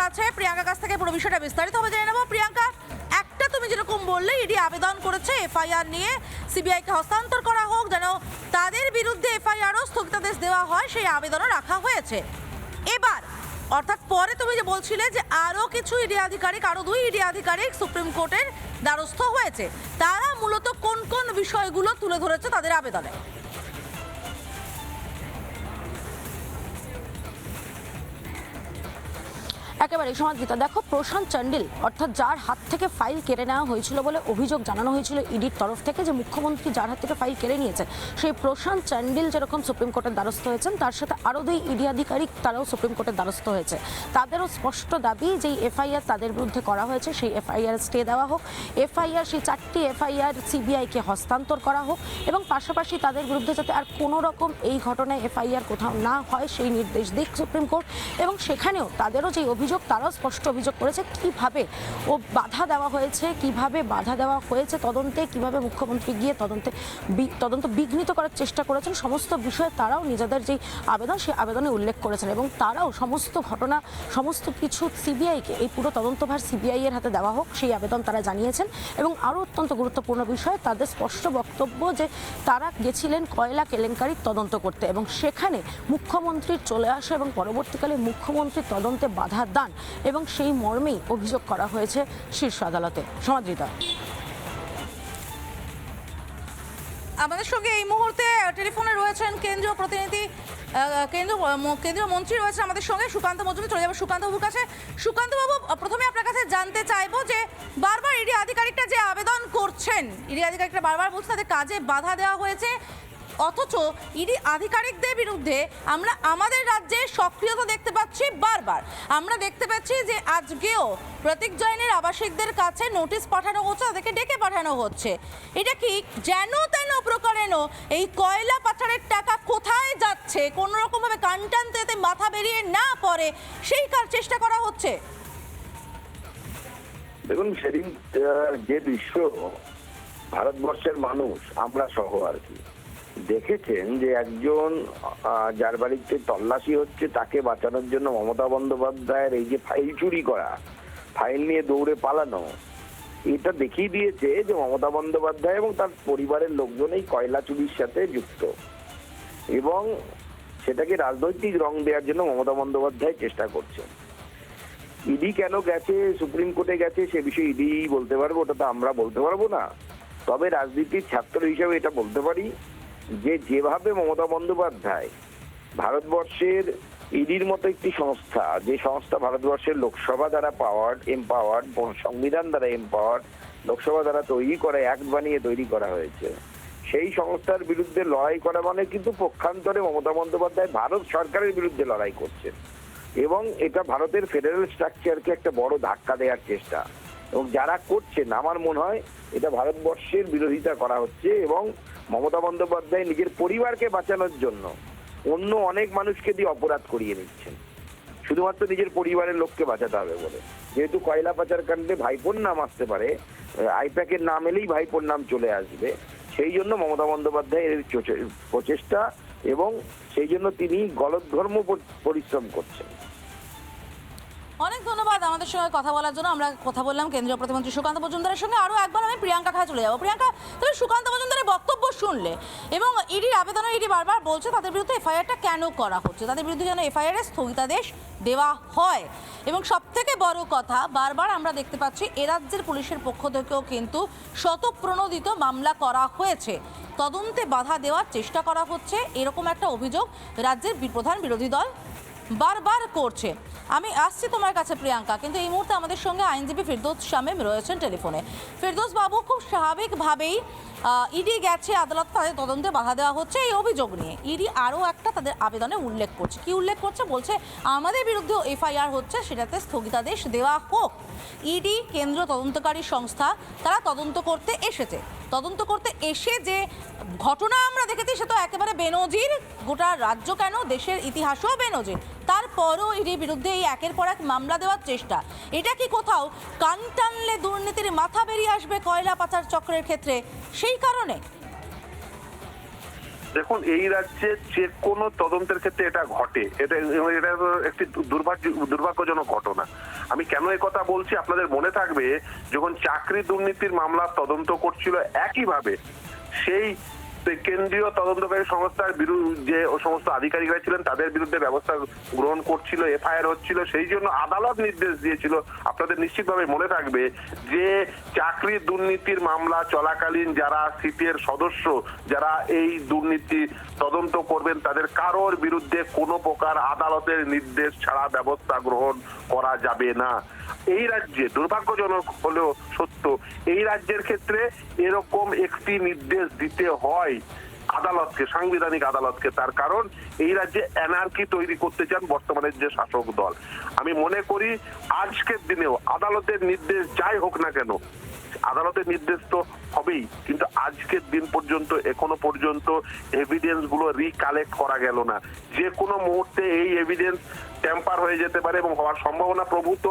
আছে, প্রিয়াঙ্কার কাছ থেকে পুরো বিষয়টা বিস্তারিতভাবে জেনে নেব। প্রিয়াঙ্কা, একটা তুমি যেরকম বললে ইডি আবেদন করেছে এফআইআর নিয়ে সিবিআইকে হস্তান্তর করা হোক, যেন তাদের বিরুদ্ধে এফআইআরও স্থগিতাদেশ দেওয়া হয়, সেই আবেদনও রাখা হয়েছে। এবার অর্থাৎ পরে তুমি যে বলছিলে যে আরও কিছু ইডি আধিকারিক, আরও 2 ইডি আধিকারিক সুপ্রিম কোর্টের দ্বারস্থ হয়েছে, তারা মূলত কোন কোন বিষয়গুলো তুলে ধরেছে তাদের আবেদনে? একেবারে সমাদৃতা, দেখো, প্রশান্ত চান্ডিল অর্থাৎ যার হাত থেকে ফাইল কেড়ে নেওয়া হয়েছিল বলে অভিযোগ জানানো হয়েছিল ইডির তরফ থেকে, যে মুখ্যমন্ত্রী যার হাত থেকে ফাইল কেড়ে নিয়েছে, সেই প্রশান্ত চান্ডিল যেরকম সুপ্রিম কোর্টের দ্বারস্থ হয়েছেন, তার সাথে আরও 2 ইডি আধিকারিক তারাও সুপ্রিম কোর্টের দ্বারস্থ হয়েছে। তাদেরও স্পষ্ট দাবি যেই এফআইআর তাদের বিরুদ্ধে করা হয়েছে সেই এফআইআর স্টে দেওয়া হোক, এফআইআর সেই 4টি এফআইআর সিবিআইকে হস্তান্তর করা হোক, এবং পাশাপাশি তাদের বিরুদ্ধে যাতে আর কোনো রকম এই ঘটনায় এফআইআর কোথাও না হয় সেই নির্দেশ দিক সুপ্রিম কোর্ট। এবং সেখানেও তাদেরও যেই অভিযোগ, তারাও স্পষ্ট অভিযোগ করেছে কিভাবে বাধা দেওয়া হয়েছে তদন্তে, কিভাবে মুখ্যমন্ত্রী গিয়ে তদন্ত বিঘ্নিত করার চেষ্টা করেছেন, সমস্ত বিষয়ে তারাও নিজেদের যেই আবেদন সেই আবেদনে উল্লেখ করেছেন। এবং তারাও সমস্ত ঘটনা, সমস্ত কিছু সিবিআইকে, এই পুরো তদন্তভার সিবিআই এর হাতে দেওয়া হোক সেই আবেদন তারা জানিয়েছেন। এবং আরও অত্যন্ত গুরুত্বপূর্ণ বিষয়, তাদের স্পষ্ট বক্তব্য যে তারা গেছিলেন কয়লা কেলেঙ্কারির তদন্ত করতে, এবং সেখানে মুখ্যমন্ত্রীর চলে আসা এবং পরবর্তীকালে মুখ্যমন্ত্রীর তদন্তে বাধা দান, এবং সেই মর্মেই অভিযোগ করা হয়েছে শীর্ষ আদালতে। সমাদৃতা, আমাদের সঙ্গে এই মুহূর্তে টেলিফোনে রয়েছেন কেন্দ্রীয় প্রতিনিধি, কেন্দ্রীয় মন্ত্রী রয়েছেন আমাদের সঙ্গে, সুকান্ত মজুমদার। চলে যাবো সুকান্ত বাবুর কাছে। সুকান্ত বাবু, প্রথমে আপনার কাছে জানতে চাইবো যে বারবার ইডি আধিকারিকরা যে আবেদন করছেন, ইডি আধিকারিকরা বারবার বলছেন তাদের কাজে বাধা দেওয়া হয়েছে, অথচ ইডি আধিকারিকদের বিরুদ্ধে আমরা আমাদের রাজ্যে সক্রিয়তা দেখতে পাচ্ছি। বারবার আমরা দেখতে পাচ্ছি যে আজকেও প্রতীক জৈনের আবাসিকদের কাছে নোটিশ পাঠানো হচ্ছে, তাদেরকে ডেকে পাঠানো হচ্ছে। এটা কি যেন তেন প্রকারেণ এই কয়লা পাচারের টাকা কোথায় যাচ্ছে কোনো রকমভাবে কান টানতে যাতে মাথা বেরিয়ে না পড়ে সেই কার চেষ্টা করা হচ্ছে? দেখুন, সেদিন যে দৃশ্য ভারতবর্ষের মানুষ, আমরা সহ আর কি, দেখেছেন যে একজন যার বাড়িতে তল্লাশি হচ্ছে তাকে বাঁচানোর জন্য মমতা বন্দ্যোপাধ্যায়ের এই যে ফাইল চুরি করা, ফাইল নিয়ে দৌড়ে পালানো, এটা দেখিয়ে দিয়েছে যে মমতা বন্দ্যোপাধ্যায় এবং তার পরিবারের লোকজন এই কয়লা চুরির সাথে যুক্ত, এবং সেটাকে রাজনৈতিক রং দেওয়ার জন্য মমতা বন্দ্যোপাধ্যায় চেষ্টা করছে। ইডি কেন গেছে, সুপ্রিম কোর্টে গেছে, সে বিষয়ে ইডি বলতে পারবো, ওটা তো আমরা বলতে পারবো না। তবে রাজনীতির ছাত্র হিসেবে এটা বলতে পারি যে যেভাবে মমতা বন্দ্যোপাধ্যায় ভারতবর্ষের ইডির মতো একটি সংস্থা, যে সংস্থা ভারতবর্ষের লোকসভা দ্বারা এম্পাওয়ার্ড, সংবিধান দ্বারা এম্পাওয়ার্ড, লোকসভা দ্বারা তৈরি করা, অ্যাক্ট বানিয়ে তৈরি করা হয়েছে, সেই সংস্থার বিরুদ্ধে লড়াই করা মানে কিন্তু পক্ষান্তরে মমতা বন্দ্যোপাধ্যায় ভারত সরকারের বিরুদ্ধে লড়াই করছেন, এবং এটা ভারতের ফেডারেল স্ট্রাকচারকে একটা বড় ধাক্কা দেওয়ার চেষ্টা। এবং যারা করছেন, আমার মনে হয় এটা ভারতবর্ষের বিরোধিতা করা হচ্ছে, এবং মমতা বন্দ্যোপাধ্যায় নিজের পরিবারকে বাঁচানোর জন্য অন্য অনেক মানুষকে দিয়ে অপরাধ করিয়ে নিচ্ছেন, শুধুমাত্র নিজের পরিবারের লোককে বাঁচাতে হবে বলে। যেহেতু কয়লা পাচার কাণ্ডে ভাইপোর নাম আসতে পারে, আইপ্যাকের নাম এলেই ভাইপোর নাম চলে আসবে, সেই জন্য মমতা বন্দ্যোপাধ্যায়ের প্রচেষ্টা, এবং সেই জন্য তিনি গলদঘর্ম পরিশ্রম করছেন। অনেক ধন্যবাদ আমাদের সঙ্গে কথা বলার জন্য। আমরা কথা বললাম কেন্দ্রীয় প্রতিমন্ত্রী সুকান্ত মজুমদারের সঙ্গে। আরও একবার আমি প্রিয়াঙ্কা খায় চলে যাবো। প্রিয়াঙ্কা, তুমি সুকান্ত মজুমদারের বক্তব্য শুনলে, এবং ইডির আবেদনে ইডি বারবার বলছে তাদের বিরুদ্ধে এফআইআরটা কেন করা হচ্ছে, তাদের বিরুদ্ধে যেন এফআইআর স্থগিতাদেশ দেওয়া হয়। এবং সবথেকে বড় কথা, বারবার আমরা দেখতে পাচ্ছি এ রাজ্যের পুলিশের পক্ষ থেকেও কিন্তু শতপ্রণোদিত মামলা করা হয়েছে, তদন্তে বাধা দেওয়ার চেষ্টা করা হচ্ছে, এরকম একটা অভিযোগ রাজ্যের প্রধান বিরোধী দল বারবার করছে। আমি আসছি তোমার কাছে প্রিয়াঙ্কা, কিন্তু এই মুহূর্তে আমাদের সঙ্গে আইনজীবী ফিরদৌস শামীম রয়েছেন টেলিফোনে। ফিরদৌস বাবু, খুব স্বাভাবিকভাবেই ইডি গেছে আদালত, তাদের তদন্তে বাধা দেওয়া হচ্ছে এই অভিযোগ নিয়ে। ইডি আরও একটা তাদের আবেদনে উল্লেখ করছে, কি উল্লেখ করছে? বলছে আমাদের বিরুদ্ধেও এফআইআর হচ্ছে, সেটাতে স্থগিতাদেশ দেওয়া হোক। ইডি কেন্দ্র তদন্তকারী সংস্থা, তারা তদন্ত করতে এসেছে, তদন্ত করতে এসে যে ঘটনা আমরা দেখেছি সে তো একেবারে বেনজির, গোটা রাজ্য কেন দেশের ইতিহাসও বেনজির। তারপরও ইডির বিরুদ্ধে এই একের পর এক মামলা দেওয়ার চেষ্টা, এটা কি কোথাও কান টানলে দুর্নীতির মাথা বেরিয়ে আসবে কয়লা পাচার চক্রের ক্ষেত্রে, সেই কারণে? দেখুন, এই রাজ্যে যে কোনো তদন্তের ক্ষেত্রে এটা ঘটে, এটা একটি দুর্ভাগ্যজনক ঘটনা। আমি কেন এই কথা বলছি আপনাদের মনে থাকবে, যখন চাকরি দুর্নীতির মামলার তদন্ত করছিল একইভাবে সেই কেন্দ্রীয় তদন্তকারী সংস্থার বিরুদ্ধে যে সমস্ত আধিকারিকরা ছিলেন তাদের বিরুদ্ধে ব্যবস্থা গ্রহণ করছিল, এফআইআর হচ্ছিল, সেই জন্য আদালত নির্দেশ দিয়েছিল, আপনাদের নিশ্চিতভাবে মনে থাকবে, যে চাকরি দুর্নীতির মামলা চলাকালীন যারা সিপিএর সদস্য, যারা এই দুর্নীতি তদন্ত করবেন, তাদের কারোর বিরুদ্ধে কোনো প্রকার আদালতের নির্দেশ ছাড়া ব্যবস্থা গ্রহণ করা যাবে না। এই রাজ্যে দুর্ভাগ্যজনক হলেও সত্য, এই রাজ্যের ক্ষেত্রে এরকম একটি নির্দেশ দিতে হয় আদালতকে, সাংবিধানিক আদালতকে। তার কারণ এই রাজ্যে অ্যানার্কি তৈরি করতে চান বর্তমানের যে শাসক দল। আমি মনে করি আজকের দিনেও আদালতের নির্দেশ যাই হোক না কেন, আদালতের নির্দেশ তো হবেই, কিন্তু আজকের দিন পর্যন্ত এখনো পর্যন্ত এভিডেন্স গুলো রিকালেক্ট করা গেল না। যে কোনো মুহূর্তে এই এভিডেন্স ট্যাম্পার হয়ে যেতে পারে এবং হওয়ার সম্ভাবনা প্রভূত,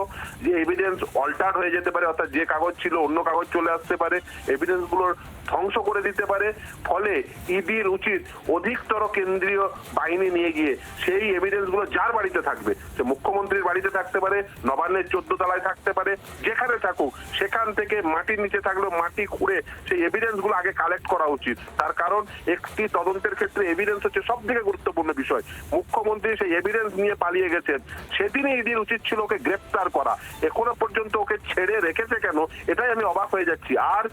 যে এভিডেন্স অল্টার হয়ে যেতে পারে, অর্থাৎ যে কাগজ ছিল অন্য কাগজ চলে আসতে পারে, এভিডেন্স গুলোর ধ্বংস করে দিতে পারে। ফলে ইডির উচিত অধিকতর কেন্দ্রীয় বাহিনী নিয়ে গিয়ে সেই এভিডেন্স গুলো যার বাড়িতে থাকবে, সে মুখ্যমন্ত্রীর বাড়িতে থাকতে পারে, নবান্নের 14 তলায় থাকতে পারে, যেখানে থাকুক, সেখান থেকে মাটির নিচে থাকলেও মাটি খুঁড়ে সেই এভিডেন্স গুলো আগে কালেক্ট করা উচিত। তার কারণ একটি তদন্তের ক্ষেত্রে এভিডেন্স হচ্ছে সব থেকে গুরুত্বপূর্ণ বিষয়। মুখ্যমন্ত্রী সেই এভিডেন্স নিয়ে পালিয়ে গেছেন, সেদিনই ইডির উচিত ছিল ওকে গ্রেপ্তার করা। এখনো পর্যন্ত ওকে ছেড়ে রেখেছে কেন, এটাই আমি অবাক হয়ে যাচ্ছি। আর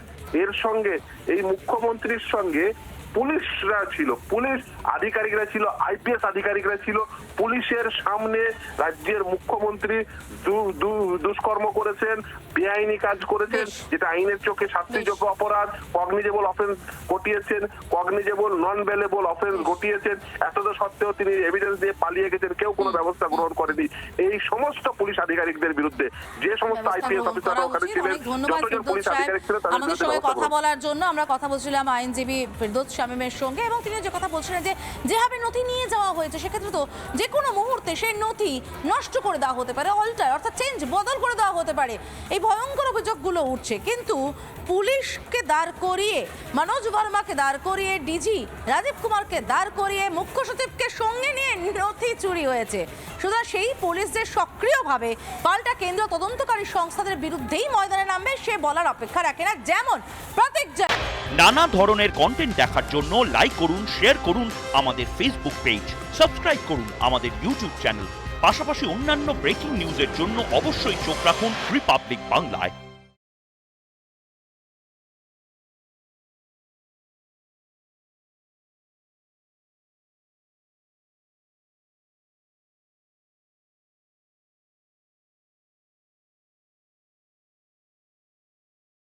এর সঙ্গে এই মুখ্যমন্ত্রীর সঙ্গে পুলিশরা ছিল, পুলিশ আধিকারিকরা ছিল, আইপিএস আধিকারিকরা ছিল। পুলিশের সামনে রাজ্যের মুখ্যমন্ত্রী দুষ্কর্ম করেছেন, বেআইনি কাজ করেছেন, যেটা আইনের চোখে শাস্তিযোগ্য অপরাধ, কগনিজেবল অফেন্স ঘটিয়েছেন, কগনিজেবল নন ভেলেবল অফেন্স ঘটিয়েছেন। এতটা সত্ত্বেও তিনি এভিডেন্স দিয়ে পালিয়ে গেছেন, কেউ কোনো ব্যবস্থা গ্রহণ করেনি। এই সমস্ত পুলিশ আধিকারিকদের বিরুদ্ধে, যে সমস্ত আইপিএস অফিসাররা ওখানে ছিলেন, যতজন পুলিশ আধিকারিক ছিলেন, তাদের আমাদের বিরুদ্ধে সঙ্গে ব্যবস্থা কথা বলার জন্য আমরা কথা বলছিলাম আইনজীবী ফেরদৌস শামীমের সঙ্গে, এবং তিনি যে কথা বলছিলেন যে যেভাবে নথি নিয়ে যাওয়া হয়েছে, সেক্ষেত্রে তো যে কোনো মুহূর্তে সেই নথি নষ্ট করে দেওয়া হতে পারে, অল্টার অর্থাৎ চেঞ্জ বদল করে দেওয়া হতে পারে, এই ভয়ঙ্কর অভিযোগগুলো উঠছে। কিন্তু পুলিশকে দাঁড় করিয়ে, মনোজ বর্মাকে দাঁড় করিয়ে, ডিজি রাজীব কুমারকে দাঁড় করিয়ে, মুখ্য সচিবকে সঙ্গে নিয়ে নথি চুরি হয়েছে। সুতরাং সেই পুলিশ যে সক্রিয়ভাবে পাল্টা কেন্দ্রীয় তদন্তকারী সংস্থাদের বিরুদ্ধেই ময়দানে নামবে, সে বলার অপেক্ষা রাখে না। যেমন প্রত্যেক নানা ধরনের কন্টেন্ট দেখার জন্য লাইক করুন, শেয়ার করুন আমাদের ফেসবুক পেজ, সাবস্ক্রাইব করুন আমাদের ইউটিউব চ্যানেল। পাশাপাশি অন্যান্য ব্রেকিং নিউজের জন্য অবশ্যই চোখ রাখুন রিপাবলিক বাংলায়।